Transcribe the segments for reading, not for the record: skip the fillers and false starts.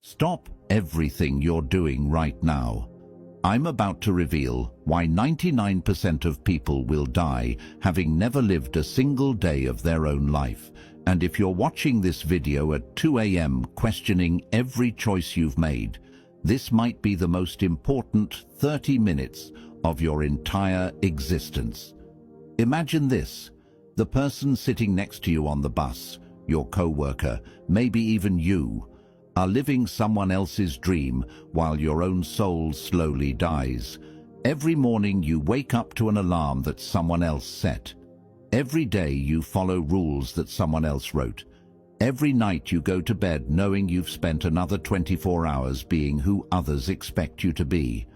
Stop everything you're doing right now. I'm about to reveal why 99% of people will die having never lived a single day of their own life. And if you're watching this video at 2 a.m. questioning every choice you've made, this might be the most important 30 minutes of your entire existence. Imagine this: the person sitting next to you on the bus, your co-worker, maybe even you, are living someone else's dream while your own soul slowly dies. Every morning you wake up to an alarm that someone else set. Every day you follow rules that someone else wrote. Every night you go to bed knowing you've spent another 24 hours being who others expect you to be.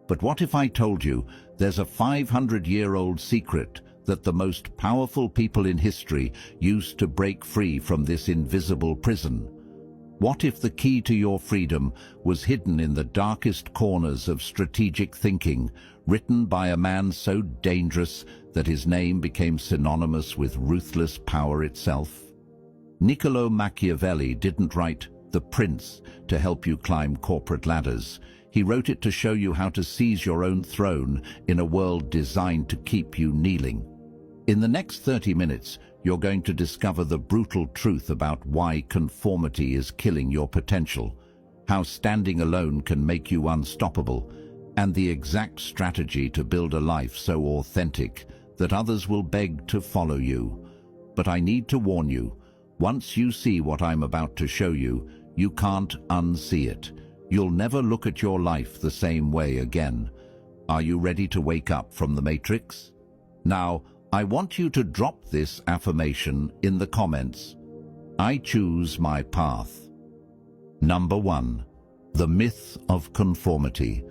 But what if I told you there's a 500-year-old secret that the most powerful people in history used to break free from this invisible prison? What if the key to your freedom was hidden in the darkest corners of strategic thinking, written by a man so dangerous that his name became synonymous with ruthless power itself? Niccolo Machiavelli didn't write The Prince to help you climb corporate ladders. He wrote it to show you how to seize your own throne in a world designed to keep you kneeling. In the next 30 minutes, you're going to discover the brutal truth about why conformity is killing your potential, how standing alone can make you unstoppable, and the exact strategy to build a life so authentic that others will beg to follow you. But I need to warn you, once you see what I'm about to show you, you can't unsee it. You'll never look at your life the same way again. Are you ready to wake up from the matrix? Now, I want you to drop this affirmation in the comments. I choose my path. Number 1. The myth of conformity.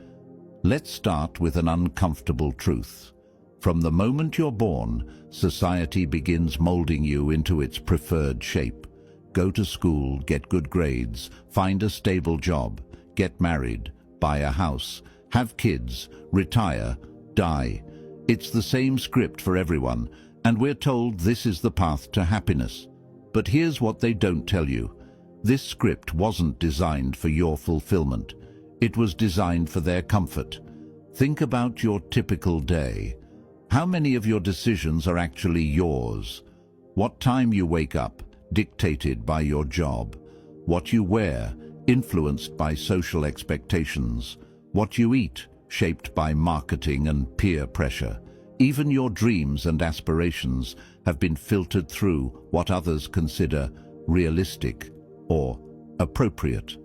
Let's start with an uncomfortable truth. From the moment you're born, society begins molding you into its preferred shape. Go to school, get good grades, find a stable job, get married, buy a house, have kids, retire, die. It's the same script for everyone, and we're told this is the path to happiness. But here's what they don't tell you. This script wasn't designed for your fulfillment. It was designed for their comfort. Think about your typical day. How many of your decisions are actually yours? What time you wake up, dictated by your job. What you wear, influenced by social expectations. What you eat, shaped by marketing and peer pressure. Even your dreams and aspirations have been filtered through what others consider realistic or appropriate.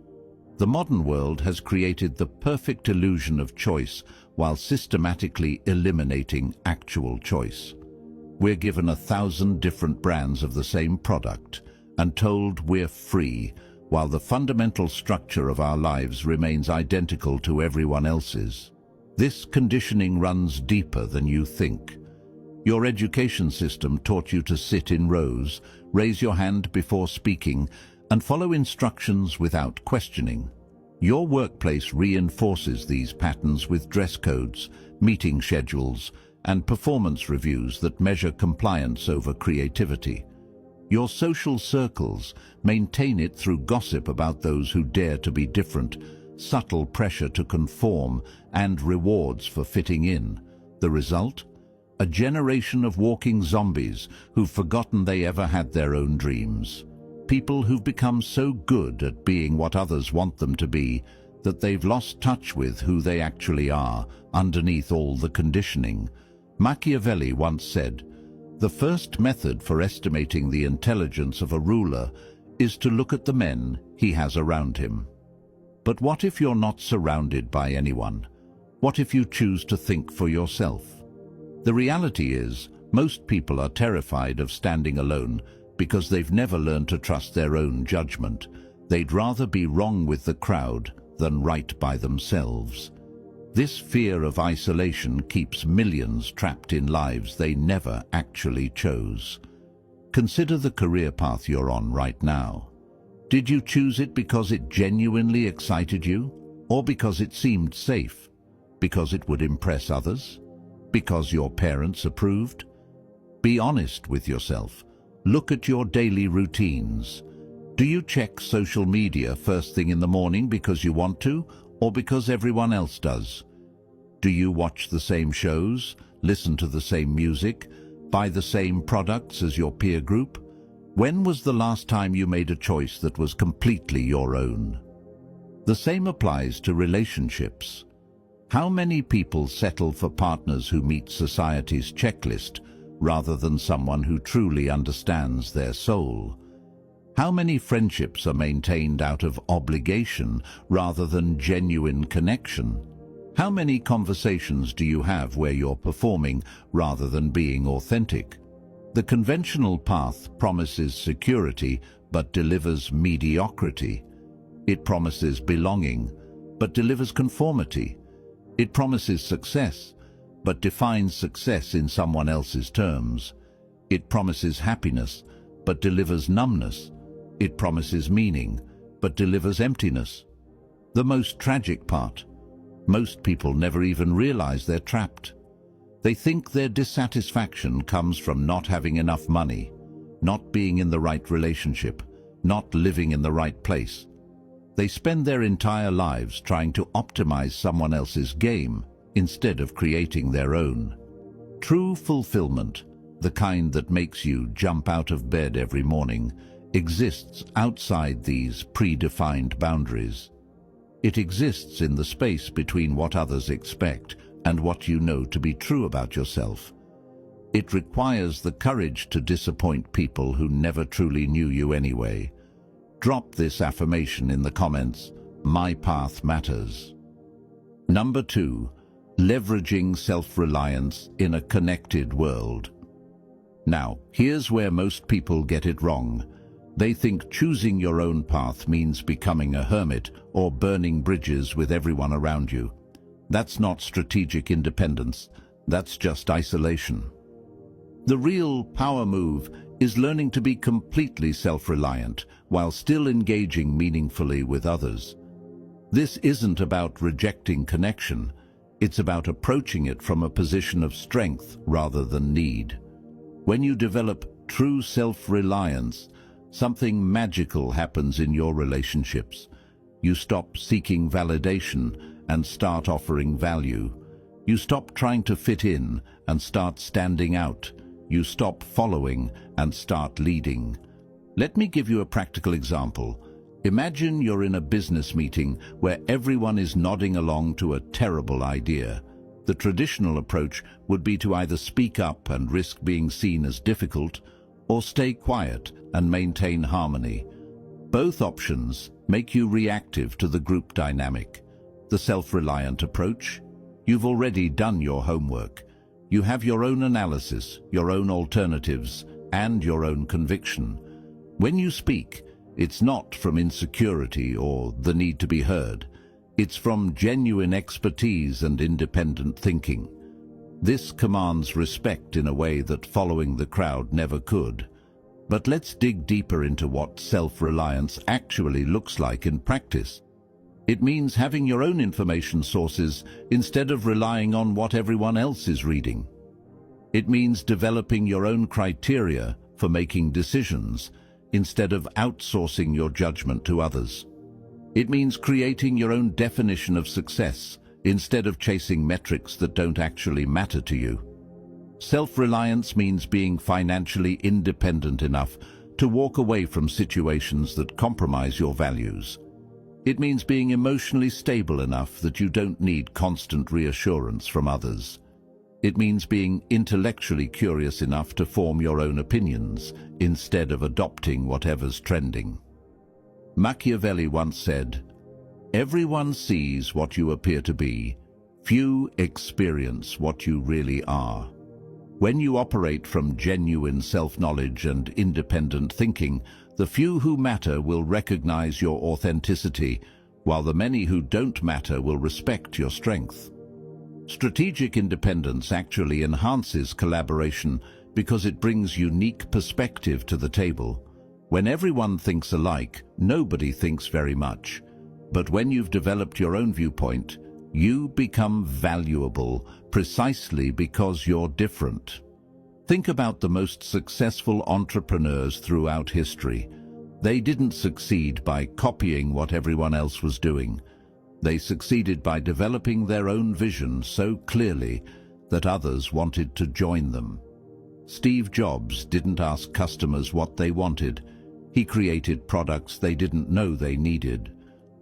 The modern world has created the perfect illusion of choice while systematically eliminating actual choice. We're given 1,000 different brands of the same product and told we're free, while the fundamental structure of our lives remains identical to everyone else's. This conditioning runs deeper than you think. Your education system taught you to sit in rows, raise your hand before speaking, and follow instructions without questioning. Your workplace reinforces these patterns with dress codes, meeting schedules, and performance reviews that measure compliance over creativity. Your social circles maintain it through gossip about those who dare to be different, subtle pressure to conform, and rewards for fitting in. The result? A generation of walking zombies who've forgotten they ever had their own dreams. People who've become so good at being what others want them to be that they've lost touch with who they actually are underneath all the conditioning. Machiavelli once said, "The first method for estimating the intelligence of a ruler is to look at the men he has around him." But what if you're not surrounded by anyone? What if you choose to think for yourself? The reality is, most people are terrified of standing alone because they've never learned to trust their own judgment. They'd rather be wrong with the crowd than right by themselves. This fear of isolation keeps millions trapped in lives they never actually chose. Consider the career path you're on right now. Did you choose it because it genuinely excited you? Or because it seemed safe? Because it would impress others? Because your parents approved? Be honest with yourself. Look at your daily routines. Do you check social media first thing in the morning because you want to, or because everyone else does? Do you watch the same shows, listen to the same music, buy the same products as your peer group? When was the last time you made a choice that was completely your own? The same applies to relationships. How many people settle for partners who meet society's checklist rather than someone who truly understands their soul? How many friendships are maintained out of obligation rather than genuine connection? How many conversations do you have where you're performing rather than being authentic? The conventional path promises security but delivers mediocrity. It promises belonging but delivers conformity. It promises success but defines success in someone else's terms. It promises happiness but delivers numbness. It promises meaning, but delivers emptiness. The most tragic part: most people never even realize they're trapped. They think their dissatisfaction comes from not having enough money, not being in the right relationship, not living in the right place. They spend their entire lives trying to optimize someone else's game instead of creating their own. True fulfillment, the kind that makes you jump out of bed every morning, exists outside these predefined boundaries. It exists in the space between what others expect and what you know to be true about yourself. It requires the courage to disappoint people who never truly knew you anyway. Drop this affirmation in the comments: my path matters. Number 2, leveraging self-reliance in a connected world. Now, here's where most people get it wrong. They think choosing your own path means becoming a hermit or burning bridges with everyone around you. That's not strategic independence, that's just isolation. The real power move is learning to be completely self-reliant while still engaging meaningfully with others. This isn't about rejecting connection, it's about approaching it from a position of strength rather than need. When you develop true self-reliance, something magical happens in your relationships. You stop seeking validation and start offering value. You stop trying to fit in and start standing out. You stop following and start leading. Let me give you a practical example. Imagine you're in a business meeting where everyone is nodding along to a terrible idea. The traditional approach would be to either speak up and risk being seen as difficult, or stay quiet and maintain harmony. Both options make you reactive to the group dynamic. The self-reliant approach: you've already done your homework. You have your own analysis, your own alternatives, and your own conviction. When you speak, it's not from insecurity or the need to be heard. It's from genuine expertise and independent thinking. This commands respect in a way that following the crowd never could. But let's dig deeper into what self-reliance actually looks like in practice. It means having your own information sources instead of relying on what everyone else is reading. It means developing your own criteria for making decisions instead of outsourcing your judgment to others. It means creating your own definition of success instead of chasing metrics that don't actually matter to you. Self-reliance means being financially independent enough to walk away from situations that compromise your values. It means being emotionally stable enough that you don't need constant reassurance from others. It means being intellectually curious enough to form your own opinions instead of adopting whatever's trending. Machiavelli once said, "Everyone sees what you appear to be. Few experience what you really are." When you operate from genuine self-knowledge and independent thinking, the few who matter will recognize your authenticity, while the many who don't matter will respect your strength. Strategic independence actually enhances collaboration because it brings unique perspective to the table. When everyone thinks alike, nobody thinks very much. But when you've developed your own viewpoint, you become valuable precisely because you're different. Think about the most successful entrepreneurs throughout history. They didn't succeed by copying what everyone else was doing. They succeeded by developing their own vision so clearly that others wanted to join them. Steve Jobs didn't ask customers what they wanted. He created products they didn't know they needed.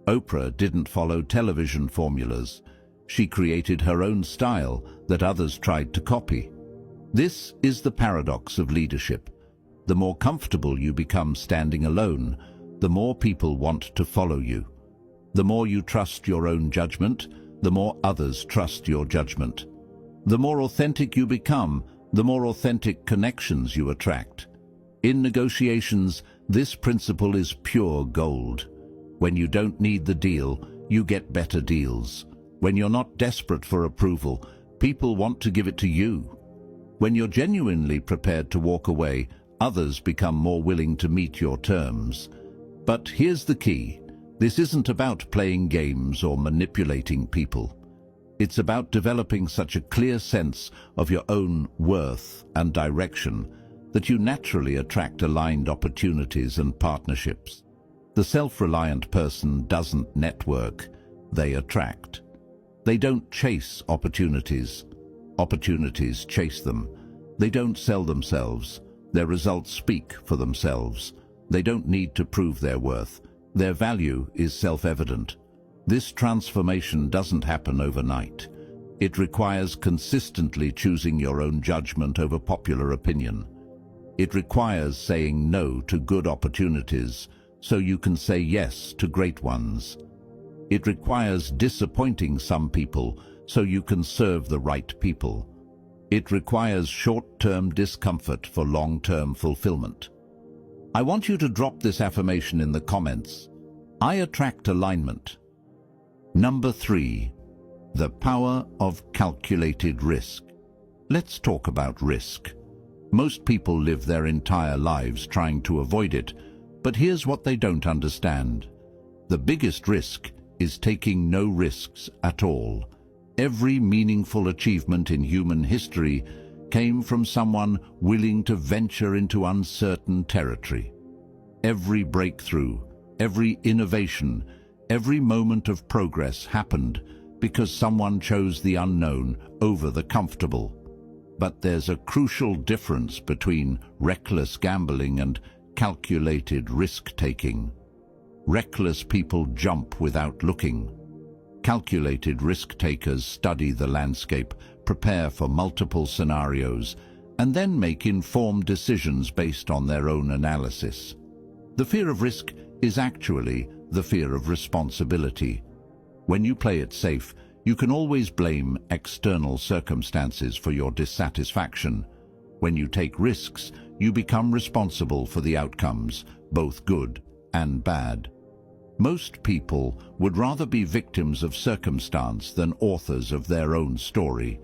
Oprah didn't follow television formulas. She created her own style that others tried to copy. This is the paradox of leadership. The more comfortable you become standing alone, the more people want to follow you. The more you trust your own judgment, the more others trust your judgment. The more authentic you become, the more authentic connections you attract. In negotiations, this principle is pure gold. When you don't need the deal, you get better deals. When you're not desperate for approval, people want to give it to you. When you're genuinely prepared to walk away, others become more willing to meet your terms. But here's the key. This isn't about playing games or manipulating people. It's about developing such a clear sense of your own worth and direction that you naturally attract aligned opportunities and partnerships. The self-reliant person doesn't network, they attract. They don't chase opportunities. Opportunities chase them. They don't sell themselves. Their results speak for themselves. They don't need to prove their worth. Their value is self-evident. This transformation doesn't happen overnight. It requires consistently choosing your own judgment over popular opinion. It requires saying no to good opportunities so you can say yes to great ones. It requires disappointing some people so you can serve the right people. It requires short-term discomfort for long-term fulfillment. I want you to drop this affirmation in the comments. I attract alignment. Number 3, the power of calculated risk. Let's talk about risk. Most people live their entire lives trying to avoid it, but here's what they don't understand. The biggest risk is taking no risks at all. Every meaningful achievement in human history came from someone willing to venture into uncertain territory. Every breakthrough, every innovation, every moment of progress happened because someone chose the unknown over the comfortable. But there's a crucial difference between reckless gambling and calculated risk-taking. Reckless people jump without looking. Calculated risk-takers study the landscape, prepare for multiple scenarios, and then make informed decisions based on their own analysis. The fear of risk is actually the fear of responsibility. When you play it safe, you can always blame external circumstances for your dissatisfaction. When you take risks, you become responsible for the outcomes, both good and bad. Most people would rather be victims of circumstance than authors of their own story.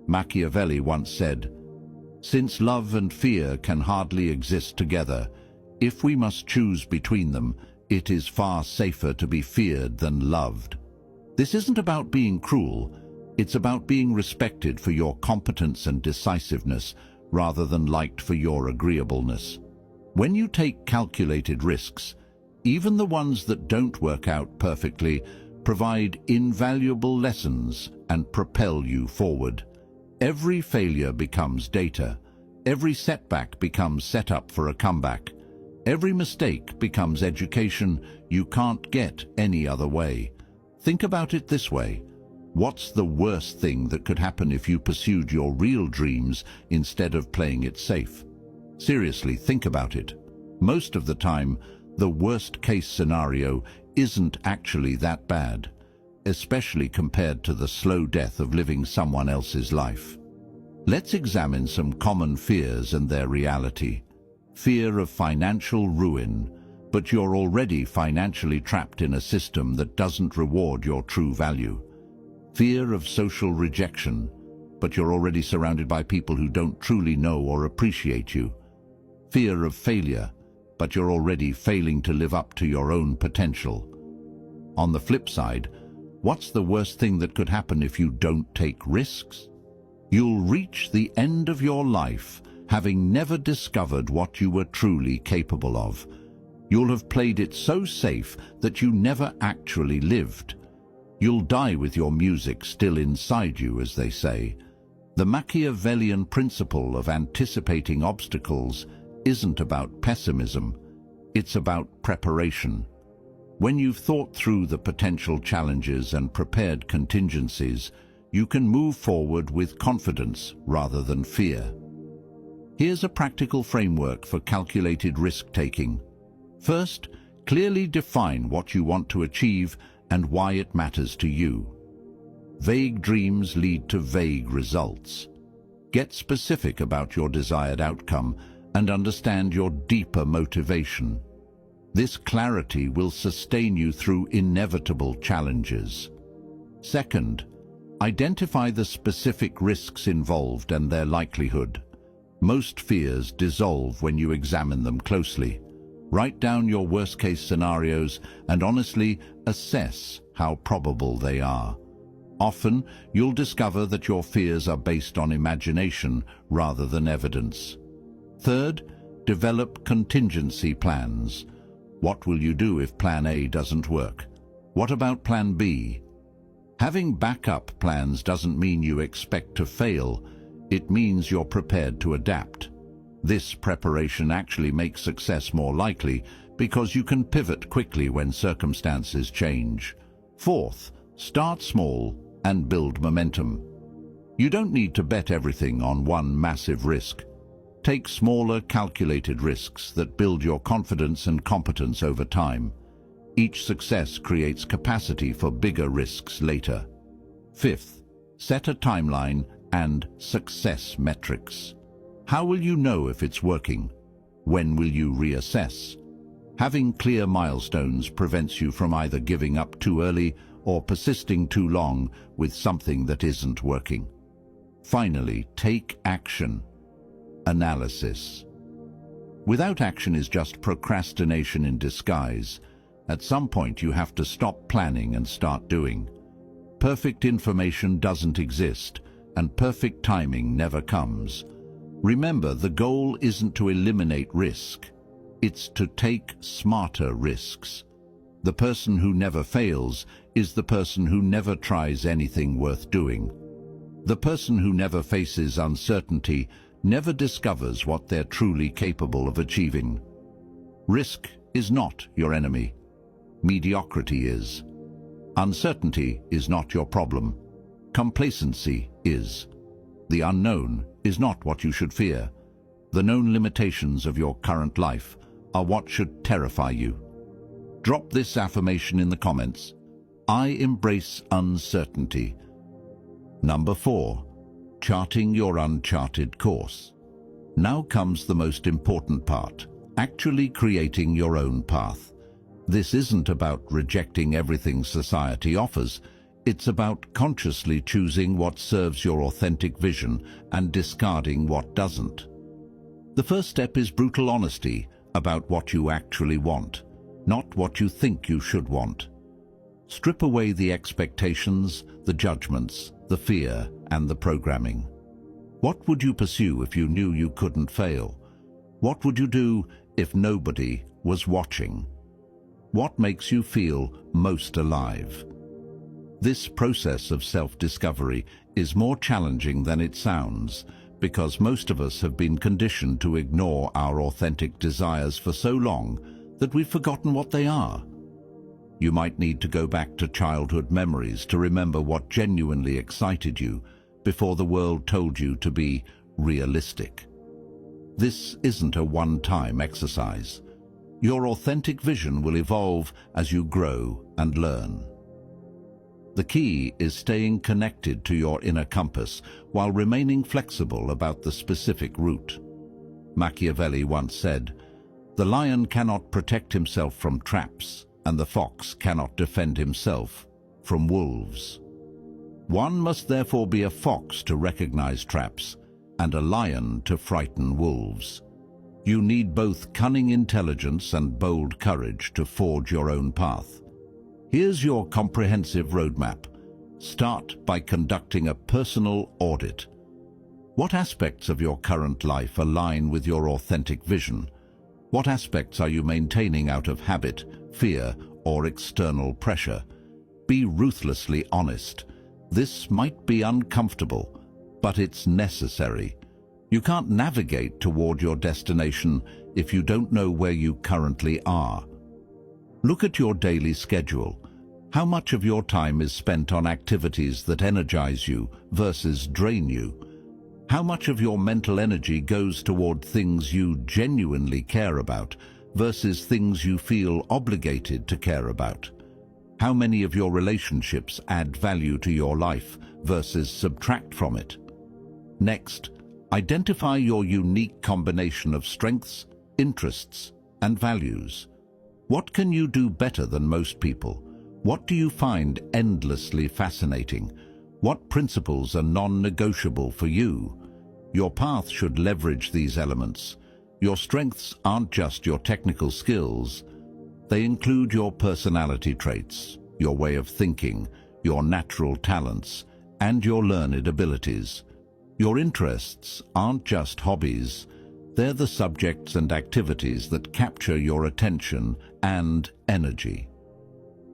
Machiavelli once said, "Since love and fear can hardly exist together, if we must choose between them, it is far safer to be feared than loved." This isn't about being cruel, it's about being respected for your competence and decisiveness rather than liked for your agreeableness. When you take calculated risks, even the ones that don't work out perfectly provide invaluable lessons and propel you forward. Every failure becomes data. Every setback becomes setup for a comeback. Every mistake becomes education you can't get any other way. Think about it this way. What's the worst thing that could happen if you pursued your real dreams instead of playing it safe? Seriously, think about it. Most of the time, the worst-case scenario isn't actually that bad, especially compared to the slow death of living someone else's life. Let's examine some common fears and their reality. Fear of financial ruin, but you're already financially trapped in a system that doesn't reward your true value. Fear of social rejection, but you're already surrounded by people who don't truly know or appreciate you. Fear of failure, but you're already failing to live up to your own potential. On the flip side, what's the worst thing that could happen if you don't take risks? You'll reach the end of your life having never discovered what you were truly capable of. You'll have played it so safe that you never actually lived. You'll die with your music still inside you, as they say. The Machiavellian principle of anticipating obstacles isn't about pessimism, it's about preparation. When you've thought through the potential challenges and prepared contingencies, you can move forward with confidence rather than fear. Here's a practical framework for calculated risk-taking. First, clearly define what you want to achieve and why it matters to you. Vague dreams lead to vague results. Get specific about your desired outcome and understand your deeper motivation. This clarity will sustain you through inevitable challenges. Second, identify the specific risks involved and their likelihood. Most fears dissolve when you examine them closely. Write down your worst-case scenarios and honestly assess how probable they are. Often, you'll discover that your fears are based on imagination rather than evidence. Third, develop contingency plans. What will you do if Plan A doesn't work? What about Plan B? Having backup plans doesn't mean you expect to fail. It means you're prepared to adapt. This preparation actually makes success more likely because you can pivot quickly when circumstances change. Fourth, start small and build momentum. You don't need to bet everything on one massive risk. Take smaller, calculated risks that build your confidence and competence over time. Each success creates capacity for bigger risks later. Fifth, set a timeline and success metrics. How will you know if it's working? When will you reassess? Having clear milestones prevents you from either giving up too early or persisting too long with something that isn't working. Finally, take action. Analysis. Without action is just procrastination in disguise. At some point you have to stop planning and start doing. Perfect information doesn't exist, and perfect timing never comes. Remember, the goal isn't to eliminate risk. It's to take smarter risks. The person who never fails is the person who never tries anything worth doing. The person who never faces uncertainty never discovers what they're truly capable of achieving. Risk is not your enemy. Mediocrity is. Uncertainty is not your problem. Complacency is. The unknown is not what you should fear. The known limitations of your current life are what should terrify you. Drop this affirmation in the comments. I embrace uncertainty. Number 4. Charting your uncharted course. Now comes the most important part, actually creating your own path. This isn't about rejecting everything society offers. It's about consciously choosing what serves your authentic vision and discarding what doesn't. The first step is brutal honesty about what you actually want, not what you think you should want. Strip away the expectations, the judgments, the fear, and the programming. What would you pursue if you knew you couldn't fail? What would you do if nobody was watching? What makes you feel most alive? This process of self-discovery is more challenging than it sounds, because most of us have been conditioned to ignore our authentic desires for so long that we've forgotten what they are. You might need to go back to childhood memories to remember what genuinely excited you before the world told you to be realistic. This isn't a one-time exercise. Your authentic vision will evolve as you grow and learn. The key is staying connected to your inner compass while remaining flexible about the specific route. Machiavelli once said, "The lion cannot protect himself from traps, and the fox cannot defend himself from wolves." One must therefore be a fox to recognize traps, and a lion to frighten wolves. You need both cunning intelligence and bold courage to forge your own path. Here's your comprehensive roadmap. Start by conducting a personal audit. What aspects of your current life align with your authentic vision? What aspects are you maintaining out of habit, fear, or external pressure? Be ruthlessly honest. This might be uncomfortable, but it's necessary. You can't navigate toward your destination if you don't know where you currently are. Look at your daily schedule. How much of your time is spent on activities that energize you versus drain you? How much of your mental energy goes toward things you genuinely care about versus things you feel obligated to care about? How many of your relationships add value to your life versus subtract from it? Next, identify your unique combination of strengths, interests, and values. What can you do better than most people? What do you find endlessly fascinating? What principles are non-negotiable for you? Your path should leverage these elements. Your strengths aren't just your technical skills. They include your personality traits, your way of thinking, your natural talents, and your learned abilities. Your interests aren't just hobbies. They're the subjects and activities that capture your attention and energy.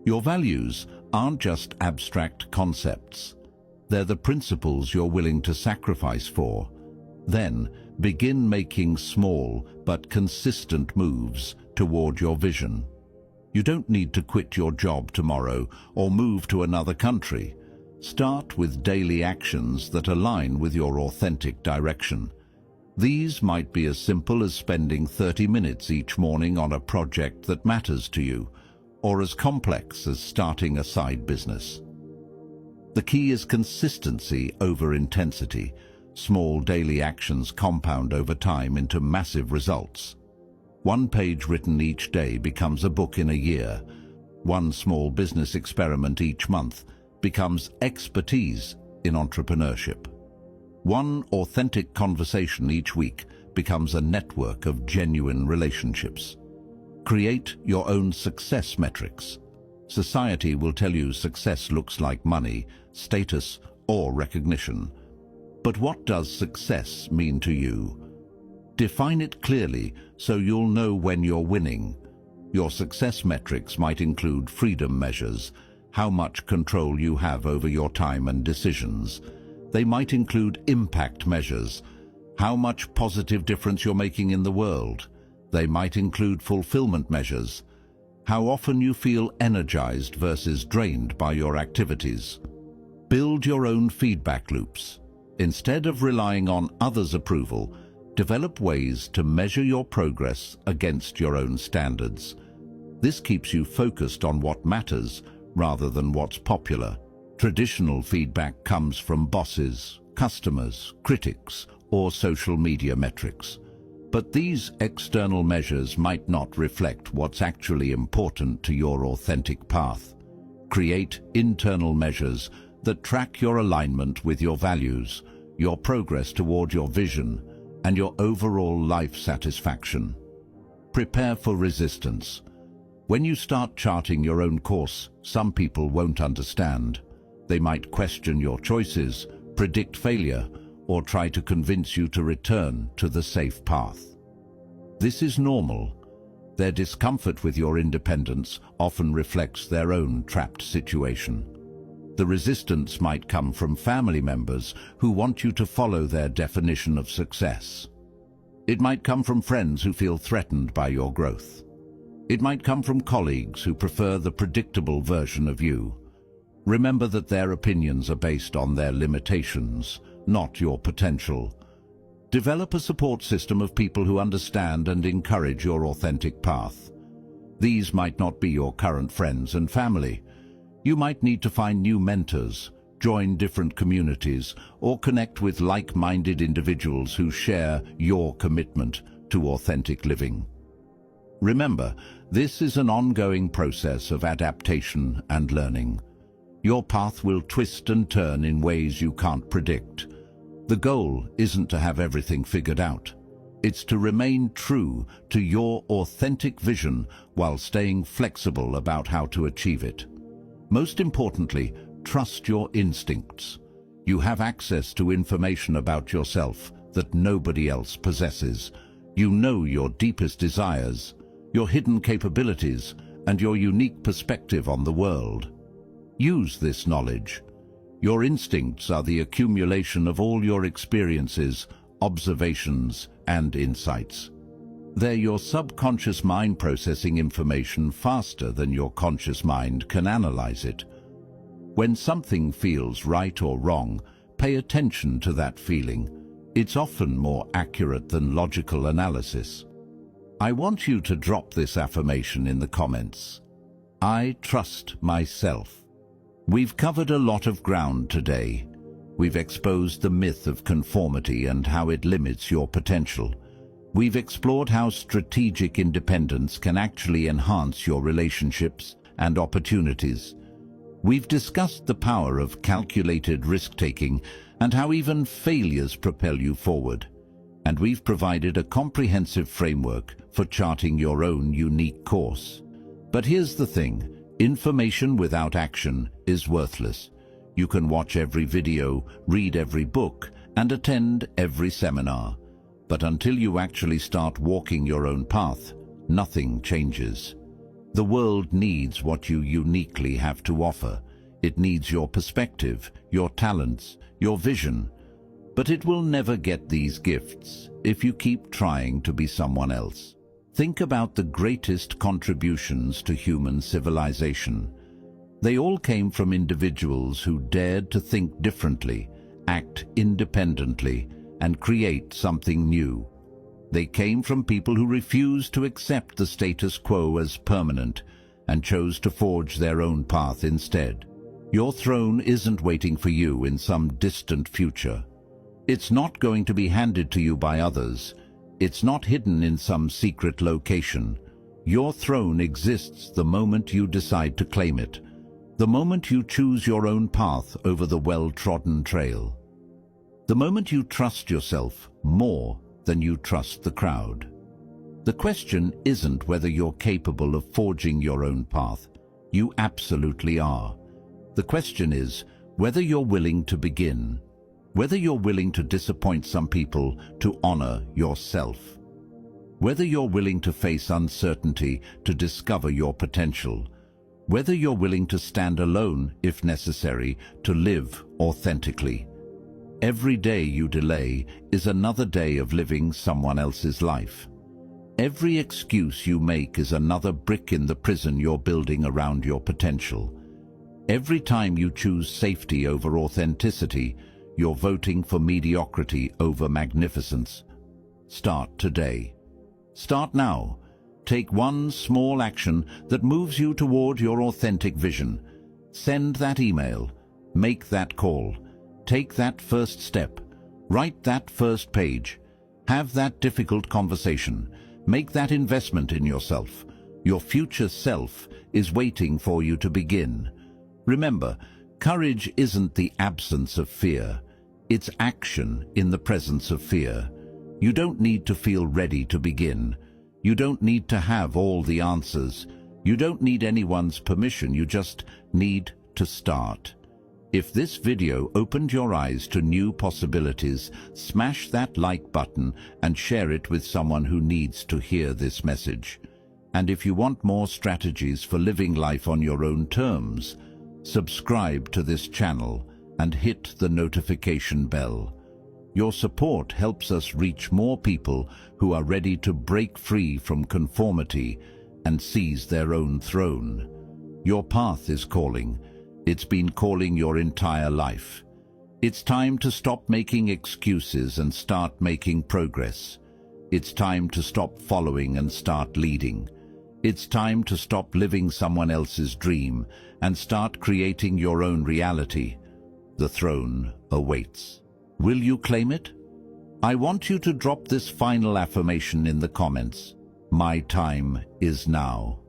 Your values aren't just abstract concepts. They're the principles you're willing to sacrifice for. Then, begin making small but consistent moves toward your vision. You don't need to quit your job tomorrow or move to another country. Start with daily actions that align with your authentic direction. These might be as simple as spending 30 minutes each morning on a project that matters to you, or as complex as starting a side business. The key is consistency over intensity. Small daily actions compound over time into massive results. One page written each day becomes a book in a year. One small business experiment each month becomes expertise in entrepreneurship. One authentic conversation each week becomes a network of genuine relationships. Create your own success metrics. Society will tell you success looks like money, status, or recognition. But what does success mean to you? Define it clearly so you'll know when you're winning. Your success metrics might include freedom measures, how much control you have over your time and decisions. They might include impact measures, how much positive difference you're making in the world. They might include fulfillment measures, how often you feel energized versus drained by your activities. Build your own feedback loops. Instead of relying on others' approval, develop ways to measure your progress against your own standards. This keeps you focused on what matters rather than what's popular. Traditional feedback comes from bosses, customers, critics, or social media metrics. But these external measures might not reflect what's actually important to your authentic path. Create internal measures that track your alignment with your values, your progress toward your vision, and your overall life satisfaction. Prepare for resistance. When you start charting your own course, some people won't understand. They might question your choices, predict failure, or try to convince you to return to the safe path. This is normal. Their discomfort with your independence often reflects their own trapped situation. The resistance might come from family members who want you to follow their definition of success. It might come from friends who feel threatened by your growth. It might come from colleagues who prefer the predictable version of you. Remember that their opinions are based on their limitations, not your potential. Develop a support system of people who understand and encourage your authentic path. These might not be your current friends and family. You might need to find new mentors, join different communities, or connect with like-minded individuals who share your commitment to authentic living. Remember, this is an ongoing process of adaptation and learning. Your path will twist and turn in ways you can't predict. The goal isn't to have everything figured out. It's to remain true to your authentic vision while staying flexible about how to achieve it. Most importantly, trust your instincts. You have access to information about yourself that nobody else possesses. You know your deepest desires, your hidden capabilities, and your unique perspective on the world. Use this knowledge. Your instincts are the accumulation of all your experiences, observations, and insights. They're your subconscious mind processing information faster than your conscious mind can analyze it. When something feels right or wrong, pay attention to that feeling. It's often more accurate than logical analysis. I want you to drop this affirmation in the comments. I trust myself. We've covered a lot of ground today. We've exposed the myth of conformity and how it limits your potential. We've explored how strategic independence can actually enhance your relationships and opportunities. We've discussed the power of calculated risk-taking and how even failures propel you forward. And we've provided a comprehensive framework for charting your own unique course. But here's the thing, information without action is worthless. You can watch every video, read every book, and attend every seminar. But until you actually start walking your own path, nothing changes. The world needs what you uniquely have to offer. It needs your perspective, your talents, your vision. But it will never get these gifts if you keep trying to be someone else. Think about the greatest contributions to human civilization. They all came from individuals who dared to think differently, act independently, and create something new. They came from people who refused to accept the status quo as permanent and chose to forge their own path instead. Your throne isn't waiting for you in some distant future. It's not going to be handed to you by others. It's not hidden in some secret location. Your throne exists the moment you decide to claim it, the moment you choose your own path over the well-trodden trail. The moment you trust yourself more than you trust the crowd. The question isn't whether you're capable of forging your own path. You absolutely are. The question is whether you're willing to begin, whether you're willing to disappoint some people to honor yourself, whether you're willing to face uncertainty to discover your potential, whether you're willing to stand alone, if necessary, to live authentically. Every day you delay is another day of living someone else's life. Every excuse you make is another brick in the prison you're building around your potential. Every time you choose safety over authenticity, you're voting for mediocrity over magnificence. Start today. Start now. Take one small action that moves you toward your authentic vision. Send that email. Make that call. Take that first step. Write that first page. Have that difficult conversation. Make that investment in yourself. Your future self is waiting for you to begin. Remember, courage isn't the absence of fear. It's action in the presence of fear. You don't need to feel ready to begin. You don't need to have all the answers. You don't need anyone's permission. You just need to start. If this video opened your eyes to new possibilities, smash that like button and share it with someone who needs to hear this message. And if you want more strategies for living life on your own terms, subscribe to this channel and hit the notification bell. Your support helps us reach more people who are ready to break free from conformity and seize their own throne. Your path is calling. It's been calling your entire life. It's time to stop making excuses and start making progress. It's time to stop following and start leading. It's time to stop living someone else's dream and start creating your own reality. The throne awaits. Will you claim it? I want you to drop this final affirmation in the comments. My time is now.